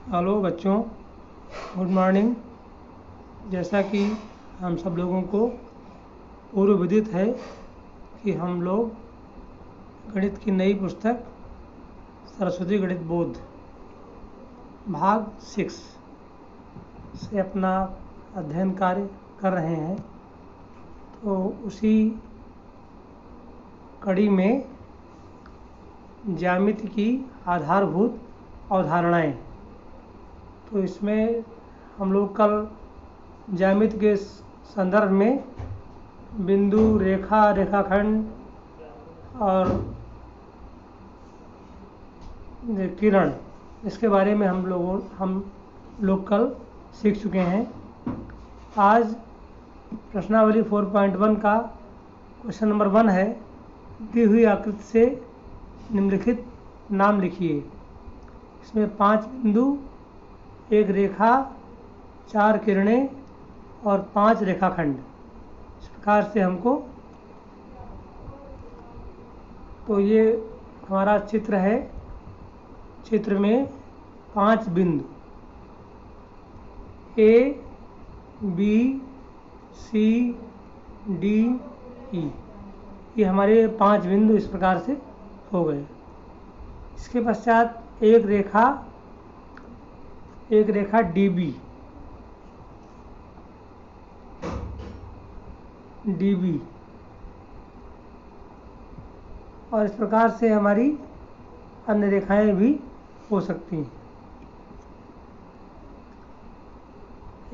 Hello बच्चों, good morning. जैसा कि हम सब लोगों को पूर्व विदित है कि हम लोग गणित की नई पुस्तक सरस्वती गणित बोध भाग 6 से अपना अध्ययन कार्य कर रहे हैं। तो उसी कड़ी में ज्यामिति की आधारभूत अवधारणाएं, तो इसमें हम लोग कल ज्यामिति के संदर्भ में बिंदु, रेखा, रेखाखंड और किरण, इसके बारे में हम लोग कल सीख चुके हैं। आज प्रश्नावली 4.1 का क्वेश्चन नंबर 1 है, दी हुई आकृति से निम्नलिखित नाम लिखिए। इसमें 5 बिंदु, 1 रेखा, 4 किरणें और 5 रेखाखंड, इस प्रकार से हमको, तो ये हमारा चित्र है। चित्र में 5 बिंदु A, B, C, D, E, ये हमारे 5 बिंदु इस प्रकार से हो गए। इसके पश्चात एक रेखा DB और इस प्रकार से हमारी अन्य रेखाएं भी हो सकती हैं।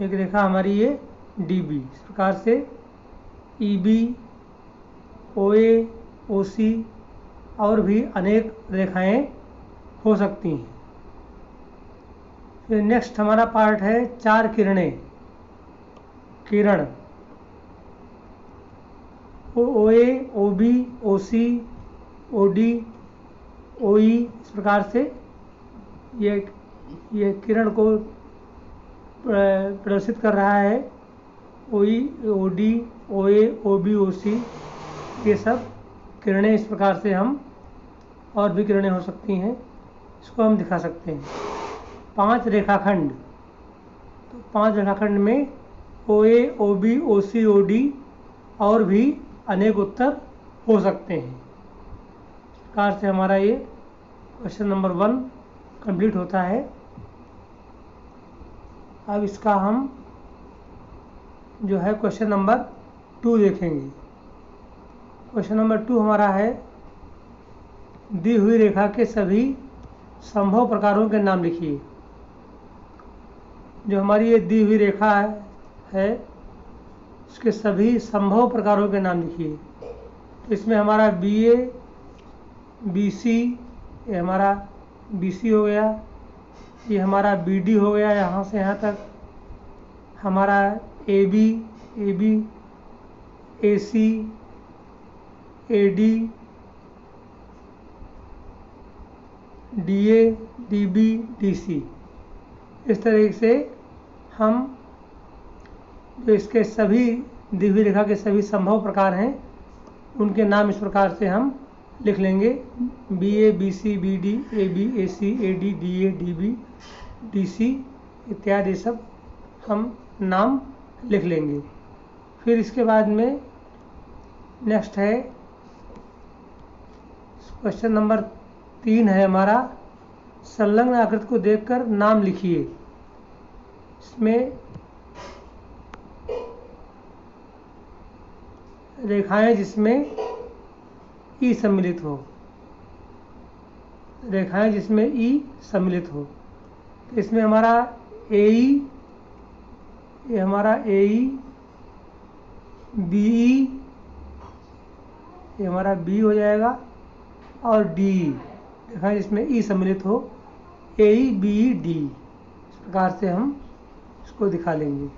एक रेखा हमारी ये DB, इस प्रकार से EB, OA, OC और भी अनेक रेखाएं हो सकती हैं। फिर नेक्स्ट हमारा पार्ट है 4 किरण OA, OB, OC, OD, OE, इस प्रकार से ये किरण को प्रदर्शित कर रहा है। OE, OD, OA, OB, OC, ये सब किरणें इस प्रकार से हम, और भी किरणें हो सकती हैं, इसको हम दिखा सकते हैं। 5 रेखाखंड, तो 5 रेखाखंड में OA, OB, OC, OD और भी अनेक उत्तर हो सकते हैं। इस प्रकार से हमारा ये क्वेश्चन नंबर 1 कंप्लीट होता है। अब इसका हम जो है क्वेश्चन नंबर 2 देखेंगे। क्वेश्चन नंबर 2 हमारा है, दी हुई रेखा के सभी संभव प्रकारों के नाम लिखिए। जो हमारी ये दी हुई रेखा है इसके सभी संभव प्रकारों के नाम लिखिए। तो इसमें हमारा BA, BC, ये हमारा BC हो गया, ये हमारा BD हो गया, यहाँ से यहाँ तक हमारा AB, AC, AD, DA, DB, DC, इस तरीके से हम जो इसके सभी दी हुई रेखा के सभी संभव प्रकार हैं उनके नाम इस प्रकार से हम लिख लेंगे। BA, BC, BD, AB, AC, AD, DA, DB, DC इत्यादि सब हम नाम लिख लेंगे। फिर इसके बाद में नेक्स्ट है क्वेश्चन नंबर 3 है हमारा, संलग्न आकृति को देखकर नाम लिखिए। इसमें रेखाएं जिसमें E सम्मिलित हो, रेखाएं जिसमें E सम्मिलित हो, तो इसमें हमारा AE, ये हमारा AE, BE, ये हमारा B हो जाएगा, और DE, रेखाएं जिसमें E सम्मिलित हो, AE, BE, D, इस प्रकार से हम इसको दिखा लेंगे।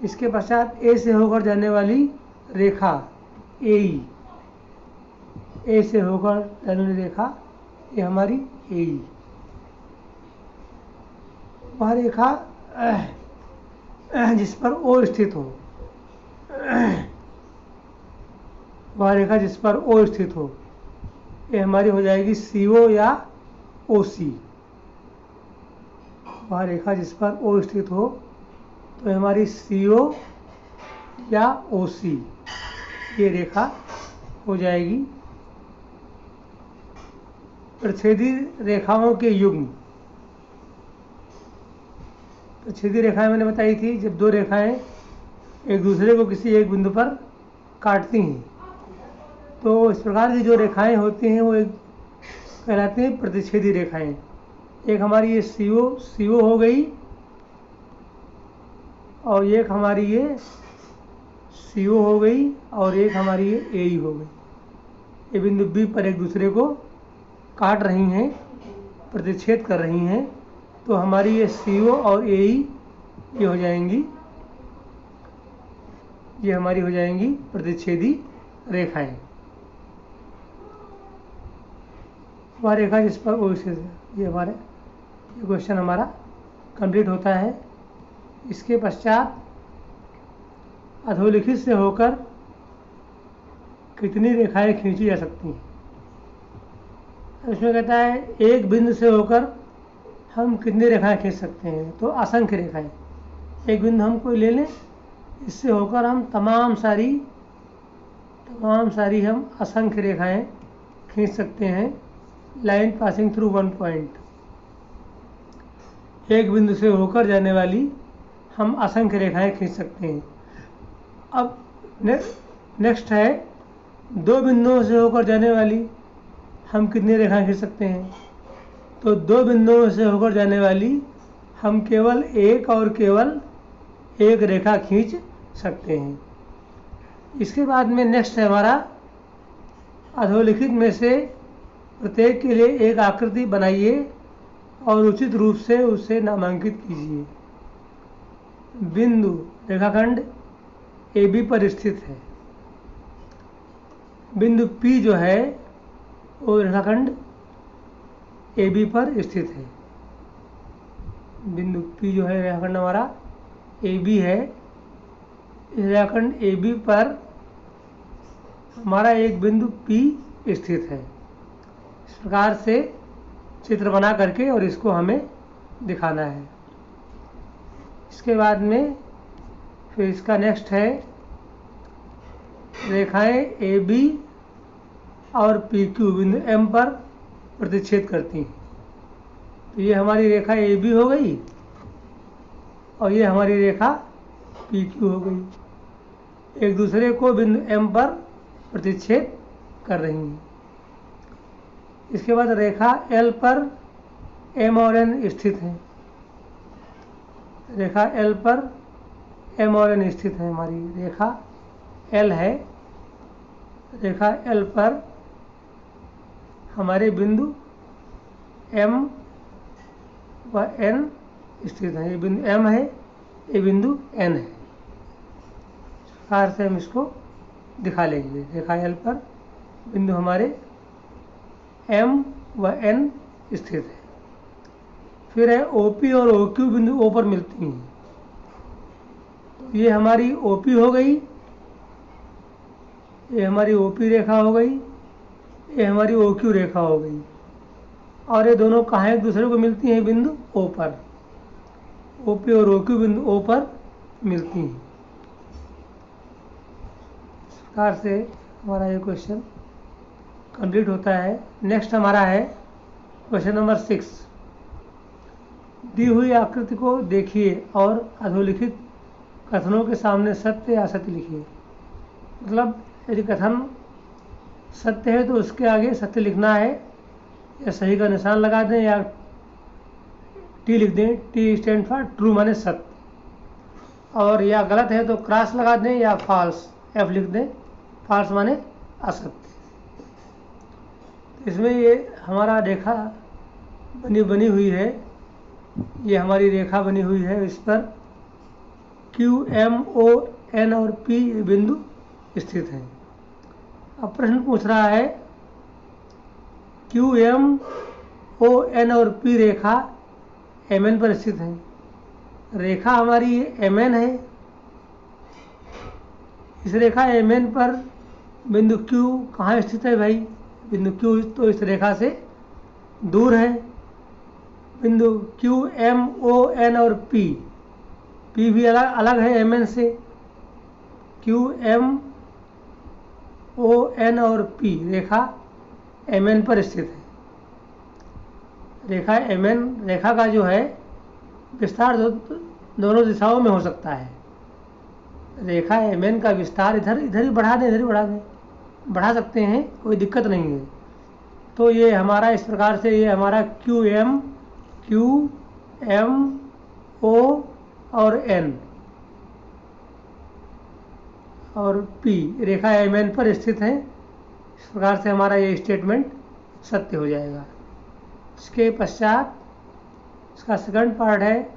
इसके पश्चात A से होकर जाने वाली रेखा AE, A से होकर जाने वाली रेखा ये हमारी AE, वह रेखा जिस पर O स्थित हो, वह रेखा जिस पर O स्थित हो, ये हमारी हो जाएगी CO या OC। वह रेखा जिस पर O स्थित हो तो हमारी CO या OC ये रेखा हो जाएगी। प्रच्छेदी रेखाओं के युग्म। प्रच्छेदी रेखाएं मैंने बताई थी, जब दो रेखाएं एक दूसरे को किसी एक बिंदु पर काटती हैं तो इस प्रकार की जो रेखाएं होती हैं वो एक कहलाती हैं प्रतिच्छेदी रेखाएं। एक हमारी ये CO हो गई और एक हमारी ये CO हो गई और एक हमारी ये AE हो गई। ये बिंदु B पर एक दूसरे को काट रही हैं, प्रतिच्छेद कर रही हैं, तो हमारी ये CO और AE ये हो जाएंगी, ये हमारी हो जाएंगी प्रतिच्छेदी रेखाएं। वह रेखा जिस पर O स्थित है। ये क्वेश्चन हमारा कंप्लीट होता है। इसके पश्चात अधोलिखित से होकर कितनी रेखाएं खींची जा सकती हैं। इसमें कहता है एक बिंदु से होकर हम कितनी रेखाएं खींच सकते हैं, तो असंख्य रेखाएं। एक बिंदु हम कोई ले लें, इससे होकर हम तमाम सारी हम असंख्य रेखाएं खींच सकते हैं। Line passing through one point, एक बिंदु से होकर जाने वाली हम असंख्य रेखाएं खींच सकते हैं। अब नेक्स्ट है दो बिंदुओं से होकर जाने वाली हम कितनी रेखाएं खींच सकते हैं, तो दो बिंदुओं से होकर जाने वाली हम केवल एक रेखा खींच सकते हैं। इसके बाद में नेक्स्ट है हमारा अधोलिखित में से प्रत्येक के लिए एक आकृति बनाइए और उचित रूप से उसे नामांकित कीजिए। बिंदु रेखाखंड AB पर स्थित है। बिंदु P जो है वो रेखाखंड AB पर स्थित है। बिंदु P जो है रेखाखंड हमारा AB है। इस रेखाखंड AB पर हमारा एक बिंदु P स्थित है। इस प्रकार से चित्र बना करके और इसको हमें दिखाना है। इसके बाद में फिर इसका नेक्स्ट है रेखाएं AB और PQ बिंदु M पर प्रतिच्छेद करती हैं। तो ये हमारी रेखा AB हो गई और ये हमारी रेखा PQ हो गई, एक दूसरे को बिंदु M पर प्रतिच्छेद कर रही हैं। इसके बाद रेखा L पर M और N स्थित हैं। रेखा L पर M और N स्थित है। हमारी रेखा L है। रेखा L पर हमारे बिंदु M व N स्थित है। ये बिंदु M है, ये बिंदु N है। इस प्रकार से हम इसको दिखा लेंगे। रेखा L पर बिंदु हमारे M व N स्थित है। फिर है OP और OQ बिंदु O पर मिलती हैं। तो ये हमारी OP हो गई, ये हमारी OP रेखा हो गई, ये हमारी OQ रेखा हो गई, और ये दोनों कहाँ एक दूसरे को मिलती हैं, बिंदु O पर। OP और OQ बिंदु O पर मिलती हैं। इस प्रकार से हमारा ये क्वेश्चन कंप्लीट होता है। नेक्स्ट हमारा है क्वेश्चन नंबर 6। दी हुई आकृति को देखिए और अधोलिखित कथनों के सामने सत्य या असत्य लिखिए। मतलब यदि कथन सत्य है तो उसके आगे सत्य लिखना है, या सही का निशान लगा दें या T लिख दें। T स्टैंड फॉर ट्रू माने सत्य, और या गलत है तो क्रॉस लगा दें या फॉल्स F लिख दें, फॉल्स माने असत्य। इसमें ये हमारा रेखा बनी हुई है, ये हमारी रेखा बनी हुई है। इस पर Q, M, O, N और P बिंदु स्थित हैं। अब प्रश्न पूछ रहा है Q, M, O, N और P रेखा MN पर स्थित है। रेखा हमारी MN है। इस रेखा MN पर बिंदु Q कहाँ स्थित है भाई? बिंदु Q तो इस रेखा से दूर है। बिंदु क्यू, एम, ओ, एन और पी। पी भी अलग अलग है एम एन से। क्यू, एम, ओ, एन और पी रेखा एम एन पर स्थित है। रेखा एम एन रेखा का जो है विस्तार दोनों दिशाओं में हो सकता है। रेखा एम एन का विस्तार इधर इधर ही बढ़ा दें, इधर ही बढ़ा दें, बढ़ा सकते हैं, कोई दिक्कत नहीं है। तो ये हमारा इस प्रकार से, ये हमारा क्यू एम ओ और एन और पी रेखा एम एन पर स्थित है। इस प्रकार से हमारा ये स्टेटमेंट सत्य हो जाएगा। इसके पश्चात इसका सेकंड पार्ट है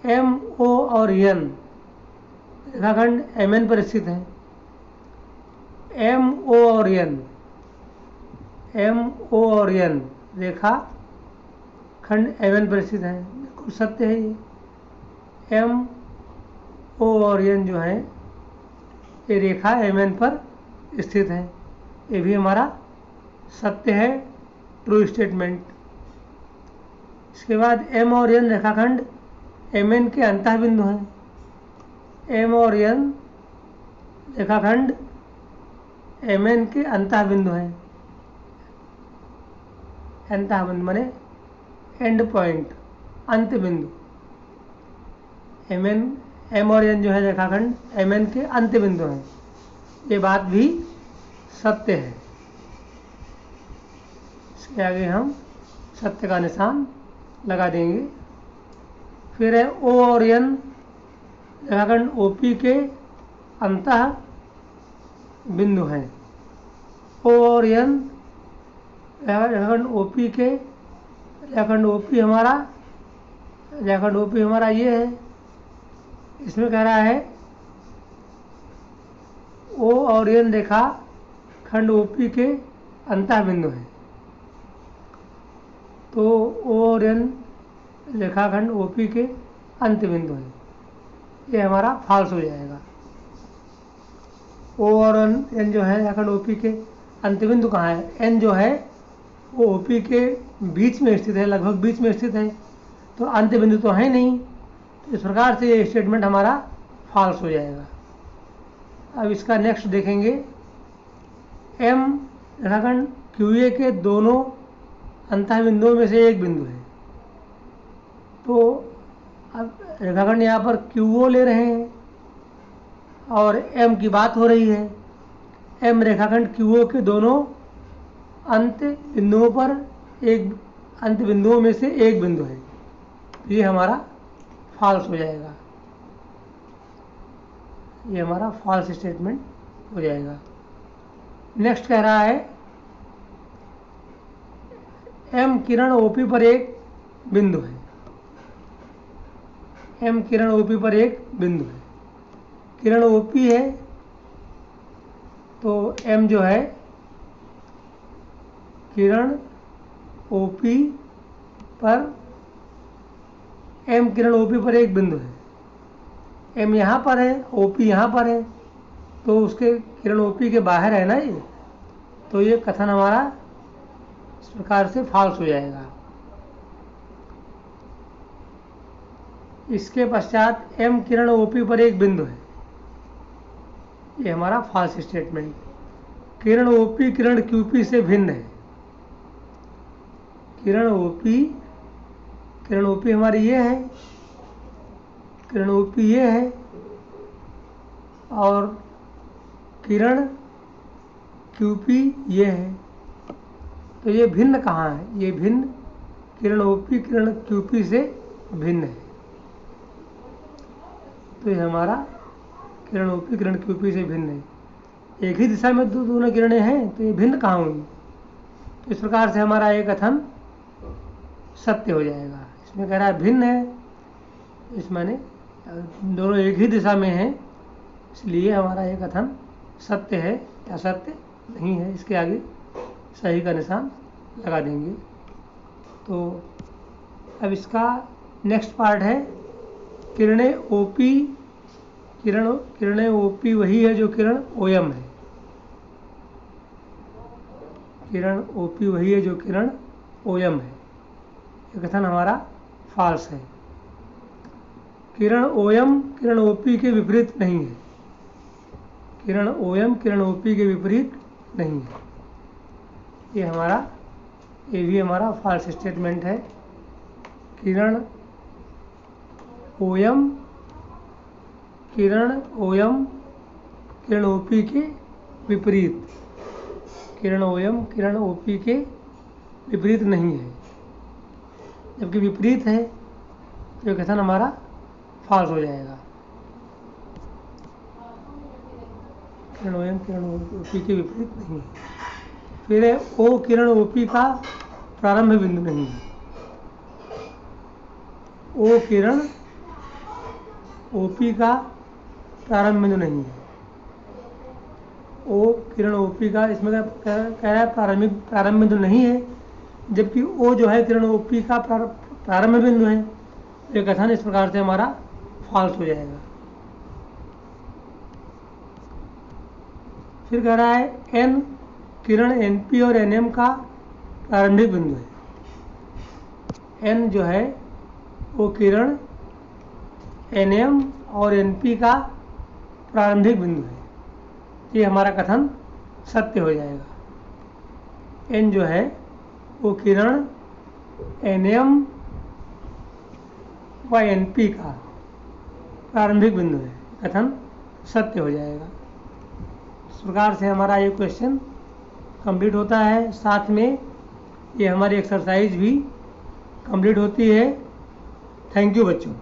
एम, ओ और एन रेखाखंड एम एन पर स्थित है। एम, ओ और एन रेखा खंड एम एन पर स्थित है। बिल्कुल सत्य है ये। एम, ओ और एन जो है ये रेखा एम एन पर स्थित है। ये भी हमारा सत्य है, ट्रू स्टेटमेंट। इसके बाद एम और एन रेखाखंड एम एन के अंतः बिंदु हैं। एम और एन रेखाखंड एम एन के अंतः बिंदु हैं। अंतः बिंदु माने एंड पॉइंट, अंत बिंदु। एम और एन जो है रेखाखंड एम एन के अंत बिंदु हैं। ये बात भी सत्य है। इसके आगे हम सत्य का निशान लगा देंगे। फिर है ओ और एन रेखाखंड ओपी के अंतः बिंदु हैं। ओ और एन रेखाखंड ओपी के, रेखाखंड ओपी हमारा ये है। इसमें कह रहा है ओ और एन रेखा खंड ओपी के अंतः बिंदु है। तो ओ और एन रेखाखंड ओपी के अंत बिंदु है, ये हमारा फॉल्स हो जाएगा। ओ और एन जो है रेखाखंड ओपी के अंत बिंदु कहाँ है? एन जो है वो ओपी के बीच में स्थित है, लगभग बीच में स्थित है, तो अंत बिंदु तो है नहीं। तो इस प्रकार से ये स्टेटमेंट हमारा फॉल्स हो जाएगा। अब इसका नेक्स्ट देखेंगे। एम रेखाखंड क्यूए के दोनों अंतः बिंदुओं में से एक बिंदु है। तो अब रेखाखंड यहाँ पर क्यूओ ले रहे हैं और एम की बात हो रही है। एम रेखाखंड क्यूओ के दोनों अंत बिंदुओं में से एक बिंदु है। ये हमारा फॉल्स हो जाएगा, ये हमारा फॉल्स स्टेटमेंट हो जाएगा। नेक्स्ट कह रहा है एम किरण ओपी पर एक बिंदु है। एम किरण ओपी पर एक बिंदु है। किरण ओपी है तो एम जो है किरण ओपी पर, एम किरण ओपी पर एक बिंदु है। एम यहाँ पर है, ओपी यहाँ पर है, तो उसके किरण ओपी के बाहर है ना ये, तो ये कथन हमारा इस प्रकार से फॉल्स हो जाएगा। इसके पश्चात एम किरण ओपी पर एक बिंदु है, ये हमारा फॉल्स स्टेटमेंट। किरण ओपी किरण क्यूपी से भिन्न है। किरण ओपी हमारी ये है, किरण ओपी ये है, और किरण क्यूपी ये है। तो ये भिन्न कहाँ है? ये भिन्न किरण ओपी किरण क्यूपी से भिन्न है। तो ये हमारा किरण ओपी किरण क्यूपी से भिन्न है। एक ही दिशा में दोनों किरणें हैं, तो ये भिन्न कहाँ हुई? तो इस प्रकार से हमारा ये कथन सत्य हो जाएगा। इसमें कह रहा है भिन्न है, इस माने दोनों एक ही दिशा में हैं, इसलिए हमारा ये कथन सत्य है या सत्य नहीं है। इसके आगे सही का निशान लगा देंगे। तो अब इसका नेक्स्ट पार्ट है किरणें ओपी। किरणें ओपी वही है जो किरण ओएम है। किरण ओपी वही है जो किरण ओएम है। ये कथन हमारा फॉल्स है। किरण ओएम किरण ओपी के विपरीत नहीं है। किरण ओएम किरण ओपी के विपरीत नहीं है, ये भी हमारा फॉल्स स्टेटमेंट है। किरण ओएम किरण ओपी के विपरीत, किरण ओएम किरण ओपी के विपरीत नहीं है, जबकि विपरीत है तो ये कथन हमारा फॉल्स हो जाएगा। किरण ओएम किरण ओपी के विपरीत नहीं है। फिर है ओ किरण ओपी का प्रारंभ बिंदु नहीं है। ओ किरण ओपी का प्रारंभ बिंदु नहीं है। ओ किरण ओपी का, इसमें कह रहा है प्रारंभ बिंदु नहीं है, जबकि ओ जो है किरण ओपी का प्रारंभ बिंदु है। ये कथन इस प्रकार से हमारा फॉल्स हो जाएगा। फिर कह रहा है एन किरण एनपी और एनएम का प्रारंभिक बिंदु है। एन जो है वो किरण एनएम और एनपी का प्रारंभिक बिंदु है, ये हमारा कथन सत्य हो जाएगा। एन जो है वो किरण एनएम व एनपी का प्रारंभिक बिंदु है, कथन सत्य हो जाएगा। इस प्रकार से हमारा ये क्वेश्चन कंप्लीट होता है। साथ में ये हमारी एक्सरसाइज भी कंप्लीट होती है। थैंक यू बच्चों।